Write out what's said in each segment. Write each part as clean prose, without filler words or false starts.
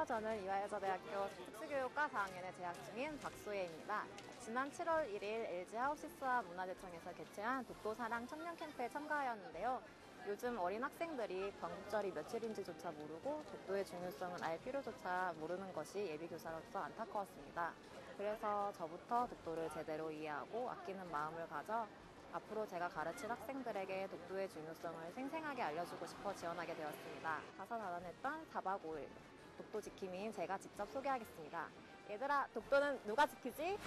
저는 이화여자대학교 특수교육과 4학년에 재학 중인 박소혜입니다. 지난 7월 1일 LG 하우시스와 문화재청에서 개최한 독도사랑 청년캠프에 참가하였는데요. 요즘 어린 학생들이 광복절이 며칠인지조차 모르고 독도의 중요성을 알 필요조차 모르는 것이 예비교사로서 안타까웠습니다. 그래서 저부터 독도를 제대로 이해하고 아끼는 마음을 가져 앞으로 제가 가르칠 학생들에게 독도의 중요성을 생생하게 알려주고 싶어 지원하게 되었습니다. 다사다난했던 4박 5일 독도 지킴이인 제가 직접 소개하겠습니다. 얘들아, 독도는 누가 지키지?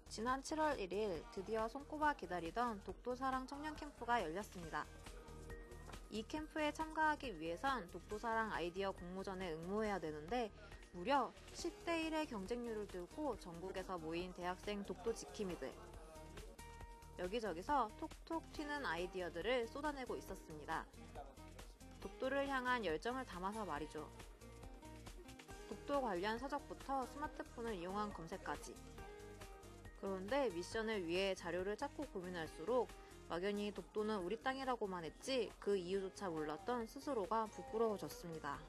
지난 7월 1일 드디어 손꼽아 기다리던 독도사랑 청년캠프가 열렸습니다. 이 캠프에 참가하기 위해선 독도사랑 아이디어 공모전에 응모해야 되는데 무려 10대 1의 경쟁률을 들고 전국에서 모인 대학생 독도 지킴이들. 여기저기서 톡톡 튀는 아이디어들을 쏟아내고 있었습니다. 독도를 향한 열정을 담아서 말이죠. 독도 관련 서적부터 스마트폰을 이용한 검색까지. 그런데 미션을 위해 자료를 찾고 고민할수록 막연히 독도는 우리 땅이라고만 했지 그 이유조차 몰랐던 스스로가 부끄러워졌습니다.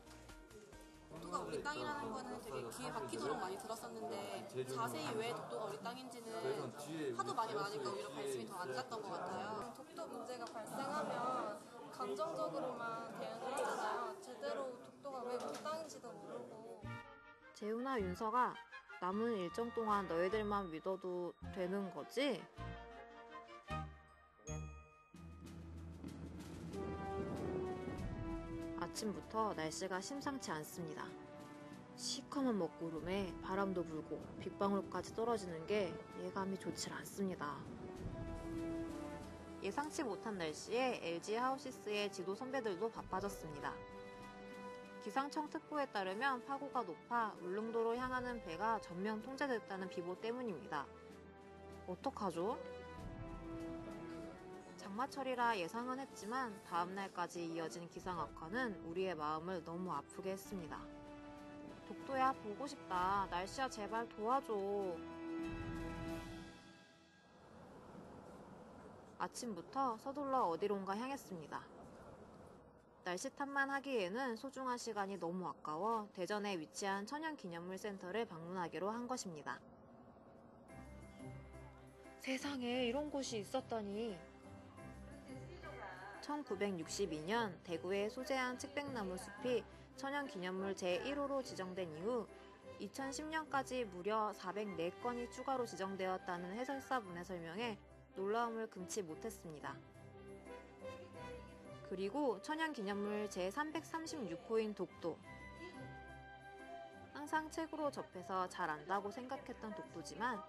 독도가 우리 땅이라는 거는 되게 귀에 박히도록 많이 들었었는데 자세히 왜 독도가 우리 땅인지는 하도 많이 말하니까 오히려 관심이 더 안 갔던 것 같아요. 독도 문제가 발생하면 감정적으로만 대응을 하잖아요. 제대로 독도가 왜 우리 땅인지도 모르고. 재우나 윤서가 남은 일정 동안 너희들만 믿어도 되는 거지? 아침부터 날씨가 심상치 않습니다. 시커먼 먹구름에 바람도 불고 빗방울까지 떨어지는 게 예감이 좋질 않습니다. 예상치 못한 날씨에 LG 하우시스의 지도 선배들도 바빠졌습니다. 기상청 특보에 따르면 파고가 높아 울릉도로 향하는 배가 전면 통제됐다는 비보 때문입니다. 어떡하죠? 장마철이라 예상은 했지만 다음날까지 이어진 기상 악화는 우리의 마음을 너무 아프게 했습니다. 독도야, 보고 싶다. 날씨야, 제발 도와줘. 아침부터 서둘러 어디론가 향했습니다. 날씨 탓만 하기에는 소중한 시간이 너무 아까워 대전에 위치한 천연기념물센터를 방문하기로 한 것입니다. 세상에 이런 곳이 있었다니. 1962년 대구의 소재한 측백나무 숲이 천연기념물 제1호로 지정된 이후 2010년까지 무려 404건이 추가로 지정되었다는 해설사분의 설명에 놀라움을 금치 못했습니다. 그리고 천연기념물 제336호인 독도. 항상 책으로 접해서 잘 안다고 생각했던 독도지만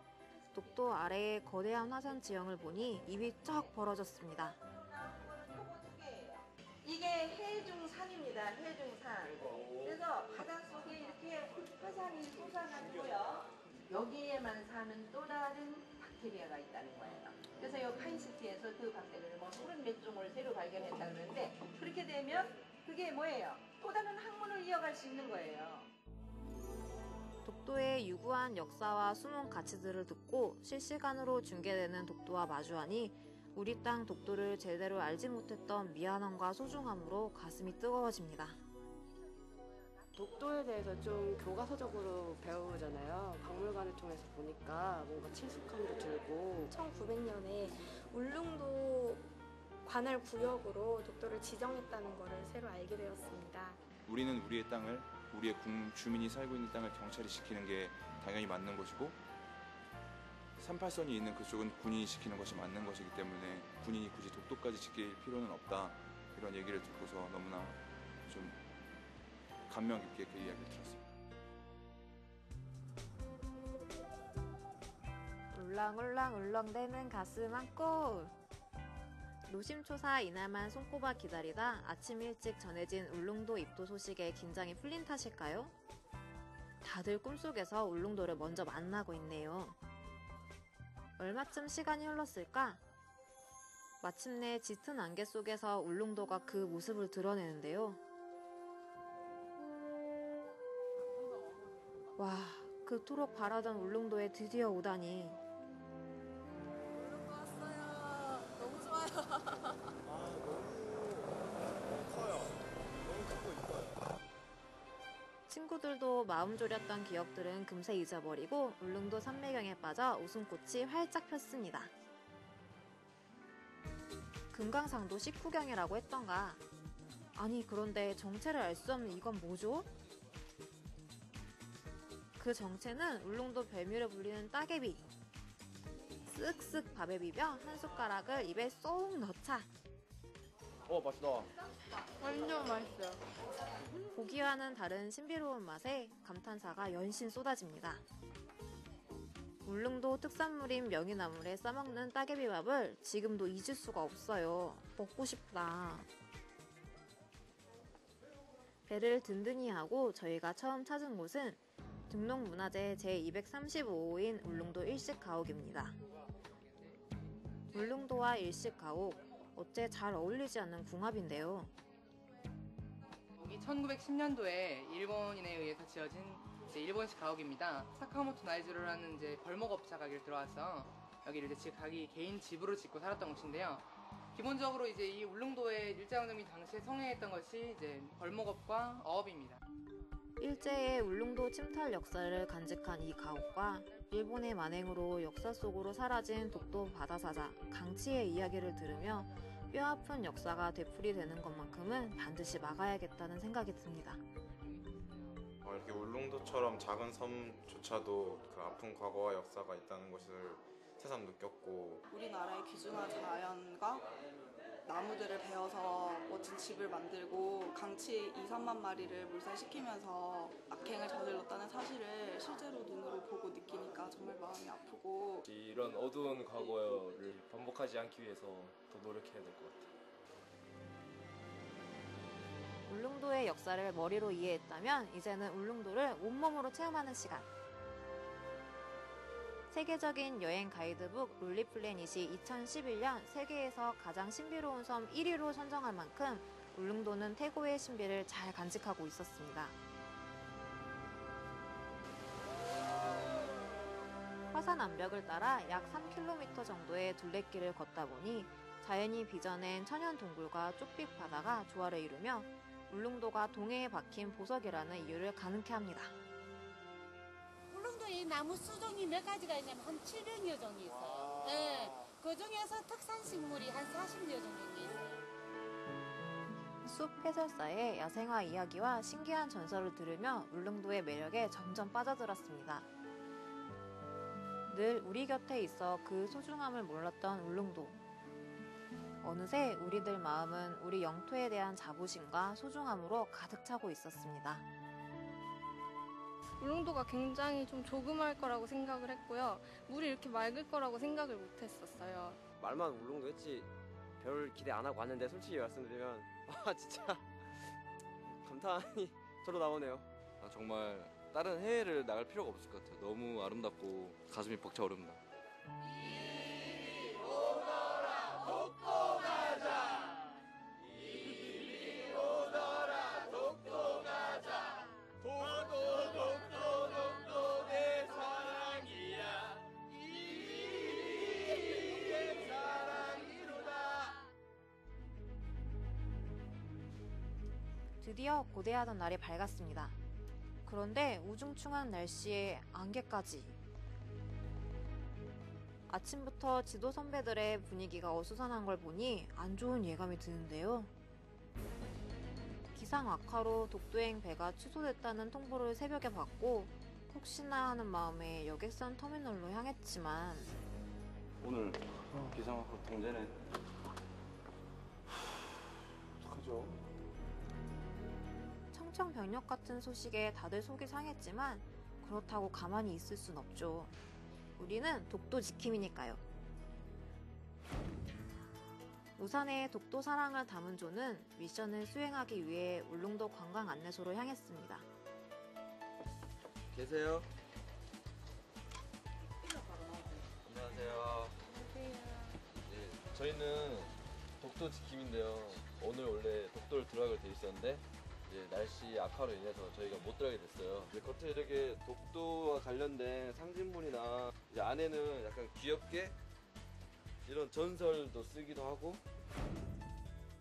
독도 아래의 거대한 화산 지형을 보니 입이 쩍 벌어졌습니다. 이게 해중산입니다. 해중산. 그래서 바닷속에 이렇게 화산이 솟아나고요. 여기에만 사는 또 다른 박테리아가 있다는 거예요. 그래서 이 파인시티에서 그 박테리아를 뭐 34종을 새로 발견했다 그러는데 그렇게 되면 그게 뭐예요? 또 다른 학문을 이어갈 수 있는 거예요. 독도의 유구한 역사와 숨은 가치들을 듣고 실시간으로 중계되는 독도와 마주하니 우리 땅 독도를 제대로 알지 못했던 미안함과 소중함으로 가슴이 뜨거워집니다. 독도에 대해서 좀 교과서적으로 배우잖아요. 박물관을 통해서 보니까 뭔가 친숙함도 들고. 1900년에 울릉도 관할 구역으로 독도를 지정했다는 것을 새로 알게 되었습니다. 우리는 우리의 땅을, 우리의 주민이 살고 있는 땅을 경찰이 지키는 게 당연히 맞는 것이고 38선이 있는 그쪽은 군인이 지키는 것이 맞는 것이기 때문에 군인이 굳이 독도까지 지킬 필요는 없다. 이런 얘기를 듣고서 너무나 좀 감명 깊게 그 이야기를 들었습니다. 울렁울렁 울렁대는 가슴 안고. 노심초사 이날만 손꼽아 기다리다 아침 일찍 전해진 울릉도 입도 소식에 긴장이 풀린 탓일까요? 다들 꿈속에서 울릉도를 먼저 만나고 있네요. 얼마쯤 시간이 흘렀을까? 마침내 짙은 안개 속에서 울릉도가 그 모습을 드러내는데요. 와, 그토록 바라던 울릉도에 드디어 오다니. 친구들도 마음 졸였던 기억들은 금세 잊어버리고 울릉도 산매경에 빠져 웃음꽃이 활짝 폈습니다. 금강산도 식후경이라고 했던가. 아니 그런데 정체를 알 수 없는 이건 뭐죠? 그 정체는 울릉도 별미로 불리는 따개비. 쓱쓱 밥에 비벼 한 숟가락을 입에 쏙 넣자. 맛있다. 완전 맛있어요. 보기와는 다른 신비로운 맛에 감탄사가 연신 쏟아집니다. 울릉도 특산물인 명이나물에 싸먹는 따개비밥을 지금도 잊을 수가 없어요. 먹고 싶다. 배를 든든히 하고 저희가 처음 찾은 곳은 등록문화재 제235호인 울릉도 일식가옥입니다. 울릉도와 일식가옥, 어째 잘 어울리지 않는 궁합인데요. 여기 1910년도에 일본인에 의해서 지어진 이제 일본식 가옥입니다. 사카모토 나이즈로라는 이제 벌목업자가 여기를 들어와서 여기를 이제 자기 개인 집으로 짓고 살았던 곳인데요. 기본적으로 이제 이 울릉도의 일제강점기 당시에 성행했던 것이 이제 벌목업과 어업입니다. 일제의 울릉도 침탈 역사를 간직한 이 가옥과 일본의 만행으로 역사 속으로 사라진 독도 바다사자 강치의 이야기를 들으며 뼈아픈 역사가 되풀이되는 것만큼은 반드시 막아야겠다는 생각이 듭니다. 이렇게 울릉도처럼 작은 섬조차도 그 아픈 과거와 역사가 있다는 것을 새삼 느꼈고, 우리나라의 귀중한 자연과 나무들을 베어서 멋진 집을 만들고 강치 2-3만 마리를 물살시키면서 악행을 저질렀다는 사실을 실제로 눈으로 보고 느끼니까 정말 마음이 아프고, 이런 어두운 과거를 반복하지 않기 위해서 더 노력해야 될 것 같아요. 울릉도의 역사를 머리로 이해했다면 이제는 울릉도를 온몸으로 체험하는 시간. 세계적인 여행 가이드북 롤리플래닛이 2011년 세계에서 가장 신비로운 섬 1위로 선정할 만큼 울릉도는 태고의 신비를 잘 간직하고 있었습니다. 화산 암벽을 따라 약 3km 정도의 둘레길을 걷다 보니 자연이 빚어낸 천연 동굴과 쪽빛 바다가 조화를 이루며 울릉도가 동해에 박힌 보석이라는 이유를 가능케 합니다. 울릉도에 나무 수종이 몇 가지가 있냐면 한 700여 종이 있어요. 네, 그 중에서 특산식물이 한 40여 종이 있어요. 숲 해설사의 야생화 이야기와 신기한 전설을 들으며 울릉도의 매력에 점점 빠져들었습니다. 늘 우리 곁에 있어 그 소중함을 몰랐던 울릉도. 어느새 우리들 마음은 우리 영토에 대한 자부심과 소중함으로 가득 차고 있었습니다. 울릉도가 굉장히 좀 조그마할 거라고 생각을 했고요. 물이 이렇게 맑을 거라고 생각을 못 했었어요. 말만 울릉도 했지 별 기대 안 하고 왔는데 솔직히 말씀드리면 진짜 감탄이 저로 나오네요. 정말 다른 해외를 나갈 필요가 없을 것 같아요. 너무 아름답고 가슴이 벅차오릅니다. 드디어 고대하던 날이 밝았습니다. 그런데 우중충한 날씨에 안개까지. 아침부터 지도 선배들의 분위기가 어수선한 걸 보니 안 좋은 예감이 드는데요. 기상 악화로 독도행 배가 취소됐다는 통보를 새벽에 받고 혹시나 하는 마음에 여객선 터미널로 향했지만 오늘 기상학과 통제네. 어떡하죠? 청천벽력 같은 소식에 다들 속이 상했지만 그렇다고 가만히 있을 순 없죠. 우리는 독도 지킴이니까요. 우산에 독도 사랑을 담은 조는 미션을 수행하기 위해 울릉도 관광 안내소로 향했습니다. 계세요? 안녕하세요. 네, 저희는 독도 지킴인데요. 오늘 원래 독도를 들어가기로 돼 있었는데 이제 날씨 악화로 인해서 저희가 못 들어가게 됐어요. 이제 겉에 이렇게 독도와 관련된 상징물이나 이제 안에는 약간 귀엽게 이런 전설도 쓰기도 하고.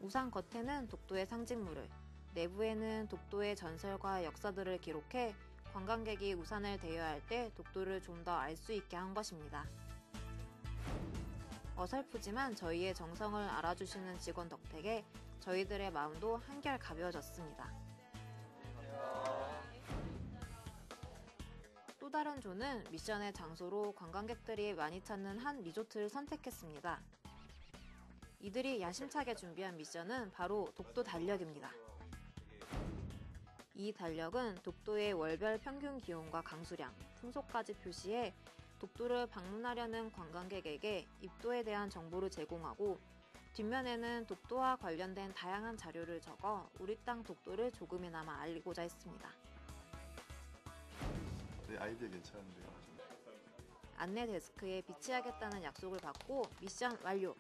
우산 겉에는 독도의 상징물을, 내부에는 독도의 전설과 역사들을 기록해 관광객이 우산을 대여할 때 독도를 좀 더 알 수 있게 한 것입니다. 어설프지만 저희의 정성을 알아주시는 직원 덕택에 저희들의 마음도 한결 가벼워졌습니다. 또 다른 조는 미션의 장소로 관광객들이 많이 찾는 한 리조트를 선택했습니다. 이들이 야심차게 준비한 미션은 바로 독도 달력입니다. 이 달력은 독도의 월별 평균 기온과 강수량, 풍속까지 표시해 독도를 방문하려는 관광객에게 입도에 대한 정보를 제공하고 뒷면에는 독도와 관련된 다양한 자료를 적어 우리 땅 독도를 조금이나마 알리고자 했습니다. 네, 아이디어 괜찮은데요. 안내 데스크에 비치하겠다는 약속을 받고 미션 완료!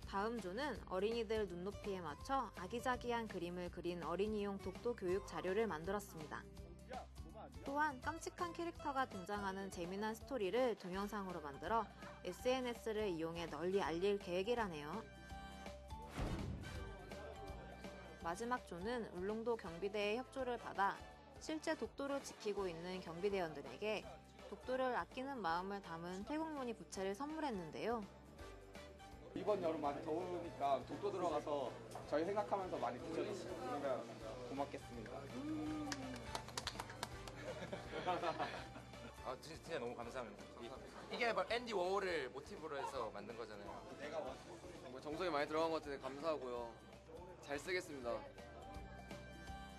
다음 조는 어린이들 눈높이에 맞춰 아기자기한 그림을 그린 어린이용 독도 교육 자료를 만들었습니다. 또한 깜찍한 캐릭터가 등장하는 재미난 스토리를 동영상으로 만들어 SNS를 이용해 널리 알릴 계획이라네요. 마지막 조는 울릉도 경비대의 협조를 받아 실제 독도를 지키고 있는 경비대원들에게 독도를 아끼는 마음을 담은 태국무늬 부채를 선물했는데요. 이번 여름 많이 더우니까 독도 들어가서 저희 생각하면서 많이 붙여주시면 고맙겠습니다. 진짜 너무 감사합니다. 이게 앤디 워홀을 모티브로 해서 만든 거잖아요. 정성이 많이 들어간 것 같은데 감사하고요. 잘 쓰겠습니다.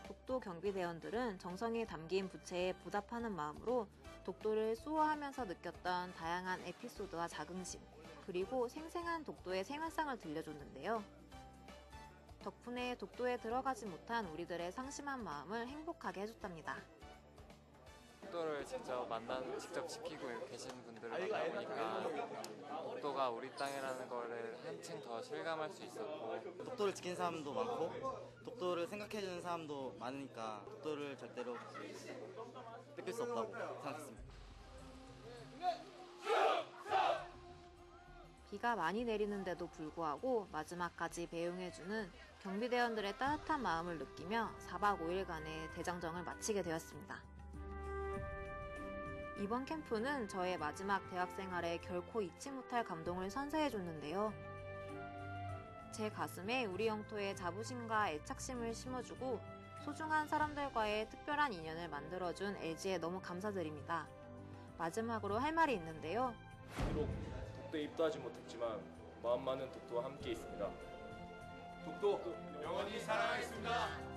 독도 경비대원들은 정성이 담긴 부채에 보답하는 마음으로 독도를 수호하면서 느꼈던 다양한 에피소드와 자긍심, 그리고 생생한 독도의 생활상을 들려줬는데요. 덕분에 독도에 들어가지 못한 우리들의 상심한 마음을 행복하게 해줬답니다. 독도를 직접 지키고 계신 분들을 만나보니까 독도가 우리 땅이라는 거를 한층 더 실감할 수 있었고, 독도를 지킨 사람도 많고 독도를 생각해주는 사람도 많으니까 독도를 절대로 뺏길 수 없다고 생각했습니다. 비가 많이 내리는데도 불구하고 마지막까지 배웅해주는 경비대원들의 따뜻한 마음을 느끼며 4박 5일간의 대장정을 마치게 되었습니다. 이번 캠프는 저의 마지막 대학생활에 결코 잊지 못할 감동을 선사해줬는데요. 제 가슴에 우리 영토의 자부심과 애착심을 심어주고 소중한 사람들과의 특별한 인연을 만들어준 LG에 너무 감사드립니다. 마지막으로 할 말이 있는데요. 비록 독도에 입도하지 못했지만 마음만은 독도와 함께 있습니다. 독도 영원히 사랑하겠습니다.